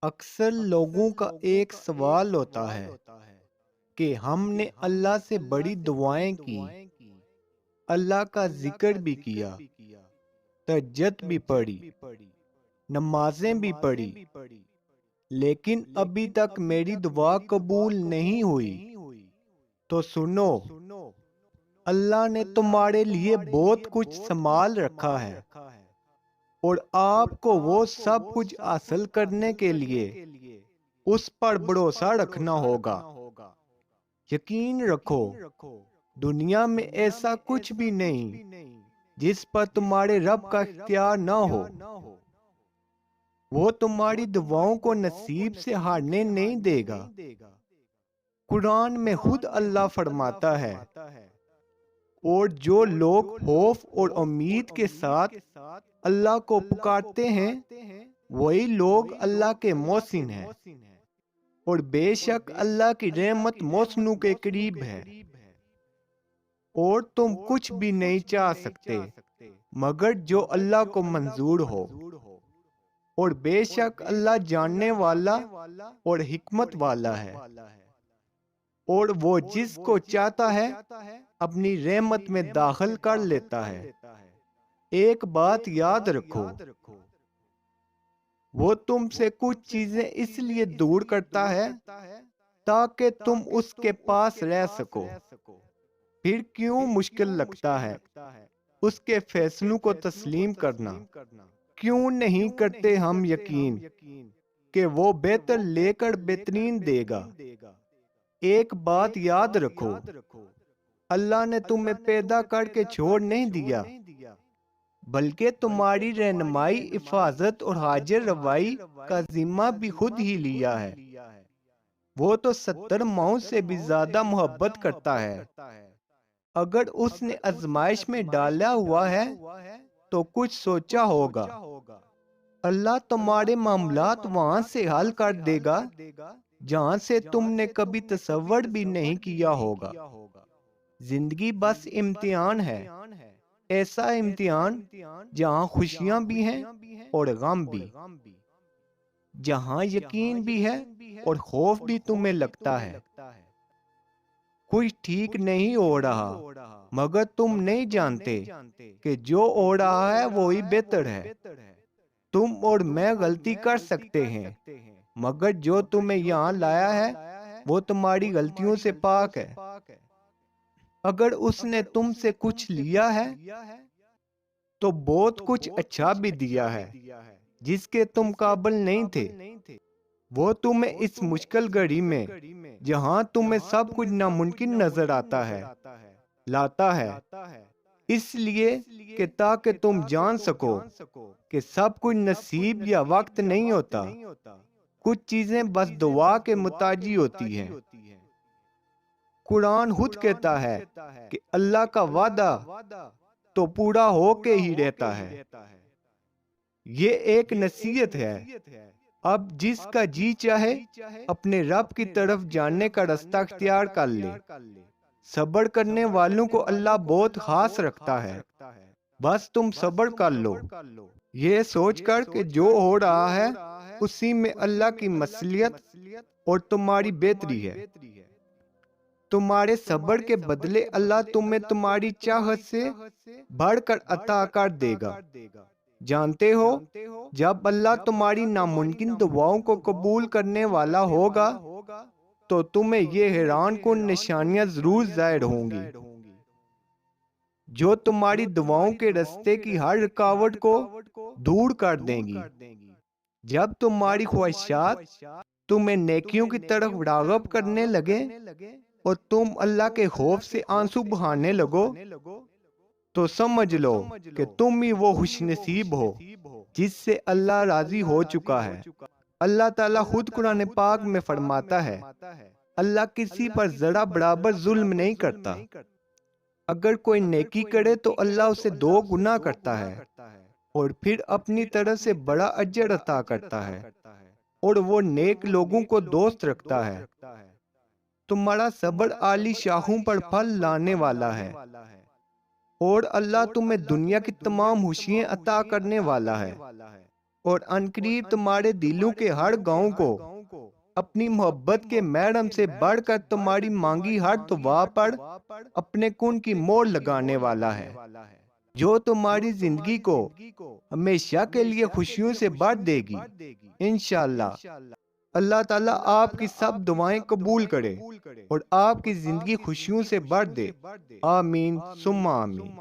اکثر لوگوں کا ایک سوال ہوتا ہے کہ ہم نے اللہ سے بڑی دعائیں کی، اللہ کا ذکر بھی کیا، تہجد بھی پڑھی، نمازیں بھی پڑھی، لیکن ابھی تک میری دعا قبول نہیں ہوئی۔ تو سنو، اللہ نے تمہارے لیے بہت کچھ سنبھال رکھا ہے، اور آپ کو وہ سب کچھ حاصل کرنے کے لیے اس پر بھروسہ رکھنا ہوگا۔ یقین رکھو، دنیا میں ایسا کچھ بھی نہیں جس پر تمہارے رب کا اختیار نہ ہو۔ وہ تمہاری دعاؤں کو نصیب سے ہارنے نہیں دے گا۔ قرآن میں خود اللہ فرماتا ہے، اور جو لوگ خوف اور امید کے ساتھ اللہ کو پکارتے ہیں وہی لوگ اللہ کے محسن ہیں، اور بے شک اللہ کی رحمت محسنوں کے قریب ہے۔ اور تم کچھ بھی نہیں چاہ سکتے مگر جو اللہ کو منظور ہو، اور بے شک اللہ جاننے والا اور حکمت والا ہے، اور وہ جس کو چاہتا ہے اپنی رحمت میں داخل کر لیتا ہے۔ ایک بات یاد رکھو، وہ تم سے کچھ چیزیں اس لیے دور کرتا ہے تاکہ تم اس کے پاس رہ سکو۔ پھر کیوں مشکل لگتا ہے اس کے فیصلوں کو تسلیم کرنا؟ کیوں نہیں کرتے ہم یقین کہ وہ بہتر لے کر بہترین دے گا؟ ایک بات یاد رکھو، اللہ نے تمہیں پیدا کر کے چھوڑ نہیں دیا، بلکہ تمہاری رہنمائی، حفاظت اور حاضر روائی کا ذمہ بھی خود ہی لیا ہے۔ وہ تو 70 ماؤں سے بھی زیادہ محبت کرتا ہے۔ اگر اس نے آزمائش میں ڈالا ہوا ہے تو کچھ سوچا ہوگا۔ اللہ تمہارے معاملات وہاں سے حل کر دے گا جہاں سے تم نے کبھی تصور بھی نہیں کیا ہوگا۔ زندگی بس امتحان ہے، ایسا امتحان جہاں خوشیاں بھی ہیں اور غم بھی، جہاں یقین بھی ہے اور خوف بھی تمہیں لگتا ہے کچھ ٹھیک نہیں ہو رہا، مگر تم نہیں جانتے کہ جو ہو رہا ہے وہی بہتر ہے۔ تم اور میں غلطی کر سکتے ہیں، مگر جو تمہیں یہاں لایا ہے وہ تمہاری غلطیوں سے پاک ہے۔ اگر اس نے تم سے کچھ لیا ہے تو بہت کچھ اچھا بھی دیا ہے جس کے تم قابل نہیں تھے۔ وہ تمہیں اس مشکل گھڑی میں جہاں تمہیں سب کچھ ناممکن نظر آتا ہے لاتا ہے، اس لیے کہ تاکہ تم جان سکو کہ سب کچھ نصیب یا وقت نہیں ہوتا، کچھ چیزیں بس دعا کے محتاج ہوتی ہیں۔ قرآن خود کہتا ہے کہ اللہ کا وعدہ تو پورا ہو کے ہی رہتا ہے۔ یہ ایک نصیحت ہے۔ اب جس کا جی چاہے اپنے رب کی طرف جاننے کا راستہ اختیار کر لے۔ صبر کرنے والوں کو اللہ بہت خاص رکھتا ہے۔ بس تم صبر کر لو، یہ سوچ کر کہ جو ہو رہا ہے اسی میں اللہ کی مصلحت اور تمہاری بہتری ہے۔ تمہارے صبر کے بدلے اللہ تمہیں تمہاری چاہت سے بڑھ کر عطا کر دے گا۔ جانتے ہو، جب اللہ تمہاری ناممکن دعاؤں کو قبول کرنے والا ہوگا تو تمہیں یہ حیران کن نشانیاں ضرور ظاہر ہوں گی جو تمہاری دعاؤں کے راستے کی ہر رکاوٹ کو دور کر دیں گی۔ جب تمہاری خواہشات تمہیں نیکیوں کی طرف راغب کرنے لگے اور تم اللہ کے خوف سے آنسو بہانے لگو تو سمجھ لو کہ تم ہی وہ خوش نصیب ہو جس سے اللہ راضی ہو چکا ہے۔ اللہ تعالیٰ خود قرآن پاک میں فرماتا ہے، اللہ کسی پر ذرا برابر ظلم نہیں کرتا۔ اگر کوئی نیکی کرے تو اللہ اسے 2 گنا کرتا ہے اور پھر اپنی طرف سے بڑا اجر عطا کرتا ہے، اور وہ نیک لوگوں کو دوست رکھتا ہے۔ تمہارا صبر عالی شاخوں پر پھل لانے والا ہے، اور اللہ تمہیں دنیا کی تمام خوشیاں عطا کرنے والا ہے۔ اور عنقریب تمہارے دلوں کے ہر گاؤں کو اپنی محبت کے محرم سے بڑھ کر تمہاری مانگی ہر دعا پر اپنے کن کی مہر لگانے والا ہے، جو تمہاری زندگی کو ہمیشہ کے لیے خوشیوں سے بھر دے گی انشاءاللہ۔ اللہ تعالیٰ آپ کی سب دعائیں قبول کرے اور آپ کی زندگی خوشیوں سے بھر دے، آمین ثم آمین۔